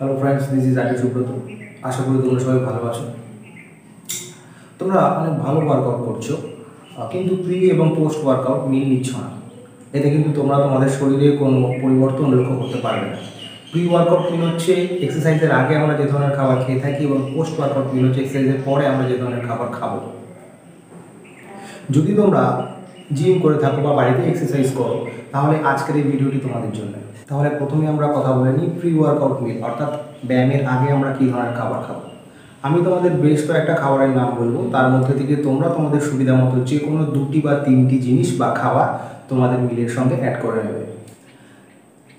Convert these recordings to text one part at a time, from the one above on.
Hello friends, this is আটি সুব্রত। আশা করি তোমরা সবাই ভালো আছো। তোমরা অনেক ভালো ওয়ার্কআউট করছো, কিন্তু প্রি এবং পোস্ট ওয়ার্কআউট মিল নিচ্ছ না। এতে কিন্তু তোমরা তোমাদের শরীরে কোনো পরিবর্তন লক্ষ্য করতে পারবে না। প্রি ওয়ার্কআউট মিল হচ্ছে এক্সারসাইজের আগে আমরা যে ধরনের খাবার খেয়ে থাকি, এবং পোস্ট ওয়ার্কআউট মিল হচ্ছে এক্সারসাইজের পরে আমরা যে ধরনের খাবার খাবো। যদি তোমরা জিম করে থাকো বা বাড়িতে এক্সারসাইজ করো, তাহলে আজকের এই ভিডিওটি তোমাদের জন্য। তাহলে প্রথমে আমরা কথা বলে নিই প্রি ওয়ার্কআউট মিল, অর্থাৎ ব্যায়ামের আগে আমরা কী ধরনের খাবার খাবো। আমি তোমাদের বেশ কয়েকটা খাবারের নাম বলবো, তার মধ্যে থেকে তোমরা তোমাদের সুবিধা মতো যে কোনো 2টি বা 3টি জিনিস বা খাবার তোমাদের মিলের সঙ্গে অ্যাড করে নেবে।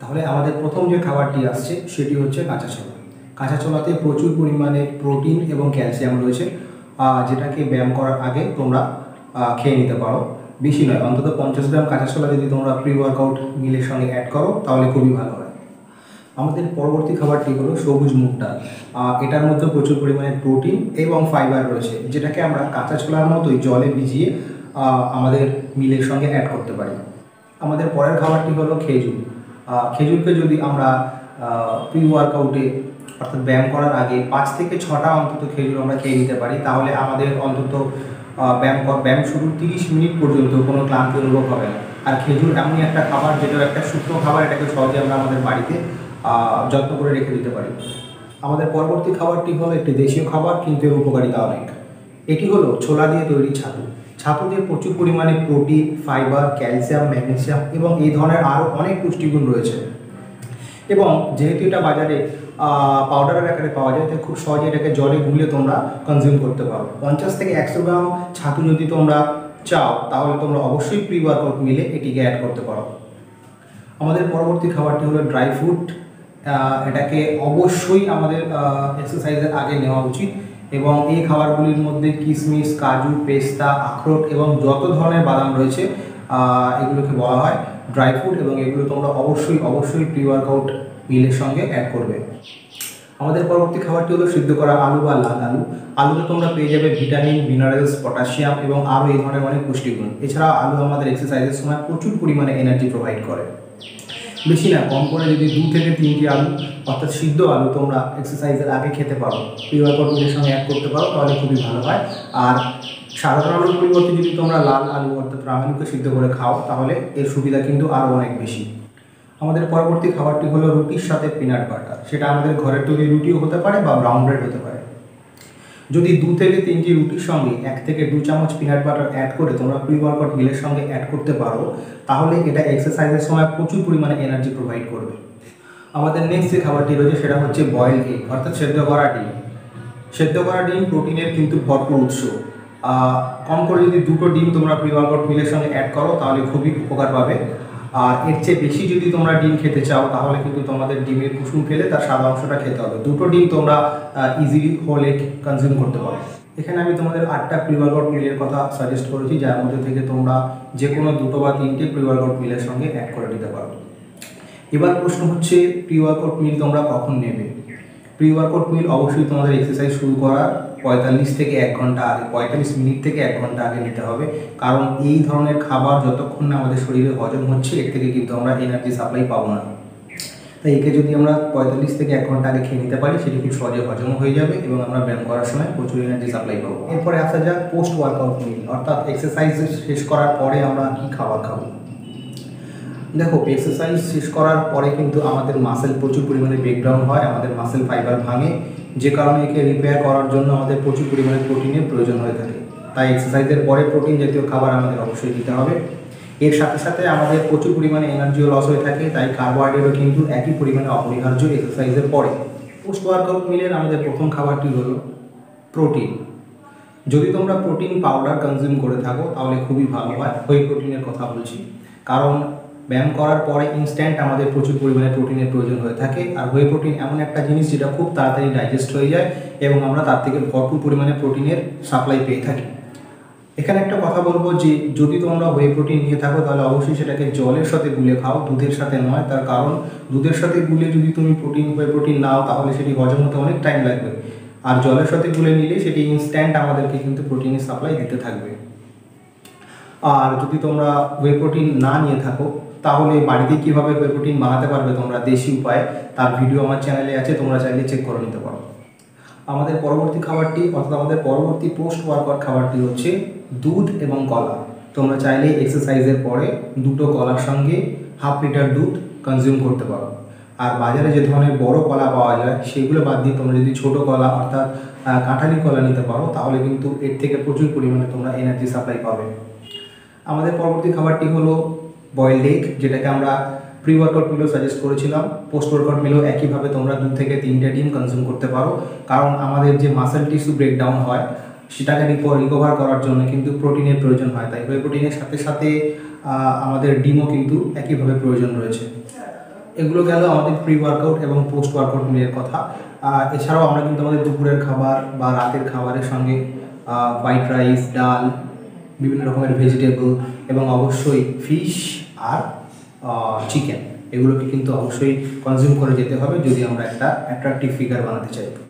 তাহলে আমাদের প্রথম যে খাবারটি আসছে সেটি হচ্ছে কাঁচা ছোলা। কাঁচা ছোলাতে প্রচুর পরিমাণে প্রোটিন এবং ক্যালসিয়াম রয়েছে, যেটাকে ব্যায়াম করার আগে তোমরা খেয়ে নিতে পারো। বেশি নয়, অন্তত 50 গ্রাম কাঁচা ছোলা যদি তোমরা প্রি ওয়ার্কআউট মিলের সঙ্গে অ্যাড করো তাহলে খুবই ভালো হয়। আমাদের পরবর্তী খাবারটি হলো সবুজ মুগ ডাল। এটার মধ্যে প্রচুর পরিমাণে প্রোটিন এবং ফাইবার রয়েছে, যেটাকে আমরা কাঁচা ছোলার মতোই জলে ভিজিয়ে আমাদের মিলের সঙ্গে অ্যাড করতে পারি। আমাদের পরের খাবারটি হলো খেজুর। খেজুরকে যদি আমরা প্রি ওয়ার্কআউটে অর্থাৎ ব্যায়াম করার আগে 5 থেকে 6টা অন্তত খেজুর আমরা খেয়ে নিতে পারি, তাহলে আমাদের অন্তত ব্যায়াম শুরুর 30 মিনিট পর্যন্ত কোনো ক্লান্তি অনুভব হবে না। আর খেজুর এমনই একটা খাবার, যেটা একটা শুকনো খাবার, এটাকে সহজে আমরা আমাদের বাড়িতে যত্ন করে রেখে দিতে পারি। আমাদের পরবর্তী খাবারটি হলো একটি দেশীয় খাবার, কিন্তু এর উপকারিতা অনেক। এটি হলো ছোলা দিয়ে তৈরি ছাতু। ছাতুতে প্রচুর পরিমাণে প্রোটিন, ফাইবার, ক্যালসিয়াম, ম্যাগনেসিয়াম এবং এই ধরনের আরও অনেক পুষ্টিগুণ রয়েছে। এবং যেহেতু এটা বাজারে পাউডারের আকারে পাওয়া যায়, তাই খুব সহজে এটাকে জলে গুলে তোমরা কনজিউম করতে পারো। 50 থেকে 100 গ্রাম ছাতু যদি তোমরা চাও, তাহলে তোমরা অবশ্যই প্রি ওয়ার্কআউট মিলে এটিকে অ্যাড করতে পারো। আমাদের পরবর্তী খাবারটি হলো ড্রাই ফ্রুট। এটাকে অবশ্যই আমাদের এক্সারসাইজের আগে নেওয়া উচিত, এবং এই খাবারগুলির মধ্যে কিশমিশ, কাজু, পেস্তা, আখরোট এবং যত ধরনের বাদাম রয়েছে এগুলোকে বলা হয় ড্রাই ফ্রুট, এবং এগুলো তোমরা অবশ্যই প্রি ওয়ার্কআউট মিলের সঙ্গে অ্যাড করবে। আমাদের পরবর্তী খাবারটি হলো সিদ্ধ করা আলু বা লাল আলু। আলুতে তোমরা পেয়ে যাবে ভিটামিন, মিনারেলস, পটাশিয়াম এবং আরও এই ধরনের অনেক পুষ্টিগুণ। এছাড়াও আলু আমাদের এক্সারসাইজের সময় প্রচুর পরিমাণে এনার্জি প্রোভাইড করে। বেশি না, কম করে যদি 2 থেকে 3টি আলু অর্থাৎ সিদ্ধ আলু তোমরা এক্সারসাইজের আগে খেতে পারো, প্রি ওয়ার্কআউট মিলের সঙ্গে অ্যাড করতে পারো, তাহলে খুবই ভালো হয়। আর সাধারণ আলুর পরিবর্তে যদি তোমরা লাল আলু অর্থাৎ রাম আলুকে সিদ্ধ করে খাও, তাহলে এর সুবিধা কিন্তু আরও অনেক বেশি। আমাদের পরবর্তী খাবারটি হলো রুটির সাথে পিনাট বাটার। সেটা আমাদের ঘরের তৈরি রুটিও হতে পারে বা ব্রাউন ব্রেড হতে পারে। যদি 2 থেকে 3টি রুটির সঙ্গে 1 থেকে 2 চামচ পিনাট বাটার অ্যাড করে তোমরা প্রি ওয়ার্কআউট মিলের সঙ্গে অ্যাড করতে পারো, তাহলে এটা এক্সারসাইজের সময় প্রচুর পরিমাণে এনার্জি প্রোভাইড করবে। আমাদের নেক্সট যে খাবারটি রয়েছে সেটা হচ্ছে বয়েলড এগ, অর্থাৎ সেদ্ধ করা ডিম। সেদ্ধ করা ডিম প্রোটিনের কিন্তু ভরপুর উৎস। কম করে যদি 2টো ডিম তোমরা প্রি ওয়ার্কআউট মিলের সঙ্গে অ্যাড করো, তাহলে খুবই উপকার পাবে। আর এর চেয়ে বেশি যদি তোমরা ডিম খেতে চাও, তাহলে কিন্তু তোমাদের ডিমের কুসুম ফেলে তার সাদা অংশটা খেতে হবে। 2টো ডিম তোমরা ইজিলি হোল এগ কনজিউম করতে পারো। এখানে আমি তোমাদের 8টা প্রি ওয়ার্কআউট মিলের কথা সাজেস্ট করেছি, যার মধ্যে থেকে তোমরা যে কোনো 2টো বা 3টে প্রি ওয়ার্কআউট মিলের সঙ্গে অ্যাড করে দিতে পারো। এবার প্রশ্ন হচ্ছে, প্রি ওয়ার্কআউট মিল তোমরা কখন নেবে? প্রি ওয়ার্কআউট মিল অবশ্যই তোমাদের এক্সারসাইজ শুরু করার 45 থেকে 1 ঘন্টা আগে, 45 মিনিট থেকে 1 ঘন্টা আগে নিতে হবে। কারণ এই ধরনের খাবার যতক্ষণ না আমাদের শরীরে হজম হচ্ছে, এর থেকে কিন্তু আমরা এনার্জি সাপ্লাই পাবো না। তাই একে যদি আমরা 45 থেকে 1 ঘন্টা আগে খেয়ে নিতে পারি, সেটি খুব সহজে হজম হয়ে যাবে এবং আমরা ব্যায়াম করার সময় প্রচুর এনার্জি সাপ্লাই পাবো। এরপরে আসা যাক পোস্ট ওয়ার্কআউট মিল, অর্থাৎ এক্সারসাইজ শেষ করার পরে আমরা কী খাবার খাবো। দেখো, এক্সারসাইজ শেষ করার পরে কিন্তু আমাদের মাসেল প্রচুর পরিমাণে ব্রেকডাউন হয়, আমাদের মাসেল ফাইবার ভাঙে, যে কারণে একে রিপেয়ার করার জন্য আমাদের প্রচুর পরিমাণে প্রোটিনের প্রয়োজন হয়ে থাকে। তাই এক্সারসাইজের পরে প্রোটিন জাতীয় খাবার আমাদের অবশ্যই দিতে হবে। এর সাথে সাথে আমাদের প্রচুর পরিমাণে এনার্জিও লস হয়ে থাকে, তাই কার্বোহাইড্রেটও কিন্তু একই পরিমাণে অপরিহার্য এক্সারসাইজের পরে। পোস্ট ওয়ার্কআউট মিলের আমাদের প্রথম খাবারটি হলো প্রোটিন। যদি তোমরা প্রোটিন পাউডার কনজিউম করে থাকো, তাহলে খুবই ভালো হয়। হোয়াই প্রোটিনের কথা বলছি, কারণ ব্যায়াম করার পরে ইনস্ট্যান্ট আমাদের প্রচুর পরিমাণে প্রোটিনের প্রয়োজন হয়ে থাকে। আর হোয়াই প্রোটিন এমন একটা জিনিস যেটা খুব তাড়াতাড়ি ডাইজেস্ট হয়ে যায়, এবং আমরা তার থেকে ভরপুর পরিমাণে প্রোটিনের সাপ্লাই পেয়ে থাকি। এখানে একটা কথা বলবো যে যদি তোমরা হোয়াই প্রোটিন নিয়ে থাকো, তাহলে অবশ্যই সেটাকে জলের সাথে গুলে খাও, দুধের সাথে নয়। তার কারণ দুধের সাথে গুলে যদি তুমি হোয়াই প্রোটিন নাও, তাহলে সেটি হজম হতে অনেক টাইম লাগবে। আর জলের সাথে গুলে নিলে সেটি ইনস্ট্যান্ট আমাদেরকে কিন্তু প্রোটিনের সাপ্লাই দিতে থাকবে। আর যদি তোমরা হোয়াই প্রোটিন না নিয়ে থাকো, তাহলে বাড়িতে কীভাবে ওয়ে প্রোটিন বানাতে পারবে তোমরা দেশি উপায়ে, তার ভিডিও আমার চ্যানেলে আছে, তোমরা চাইলে চেক করে নিতে পারো। আমাদের পরবর্তী খাবারটি অর্থাৎ আমাদের পরবর্তী পোস্ট ওয়ার্কআউট খাবারটি হচ্ছে দুধ এবং কলা। তোমরা চাইলে এক্সারসাইজের পরে দুটো কলার সঙ্গে হাফ লিটার দুধ কনজিউম করতে পারো। আর বাজারে যে ধরনের বড় কলা পাওয়া যায় সেগুলো বাদ দিয়ে তোমরা যদি ছোটো কলা অর্থাৎ কাঁঠালি কলা নিতে পারো তাহলে কিন্তু এর থেকে প্রচুর পরিমাণে তোমরা এনার্জি সাপ্লাই পাবে। আমাদের পরবর্তী খাবারটি হলো বয়েলড এগ, যেটাকে আমরা প্রি ওয়ার্কআউট মিলেও সাজেস্ট করেছিলাম। পোস্ট ওয়ার্কআউট মিলেও একইভাবে তোমরা 2 থেকে 3টে ডিম কনজিউম করতে পারো, কারণ আমাদের যে মাসেল টিস্যু ব্রেকডাউন হয় সেটাকে রিকভার করার জন্য কিন্তু প্রোটিনের প্রয়োজন হয়, তাই ওই প্রোটিনের সাথে সাথে আমাদের ডিমও কিন্তু একইভাবে প্রয়োজন রয়েছে। এগুলো গেল আমাদের প্রি ওয়ার্কআউট এবং পোস্ট ওয়ার্কআউট মিলের কথা। এছাড়াও আমরা কিন্তু আমাদের দুপুরের খাবার বা রাতের খাবারের সঙ্গে হোয়াইট রাইস, ডাল, বিভিন্ন রকমের ভেজিটেবল এবং অবশ্যই ফিশ আর চিকেন, এগুলোকে কিন্তু অবশ্যই কনজিউম করে যেতে হবে যদি আমরা একটা অ্যাট্রাকটিভ ফিগার বানাতে চাই।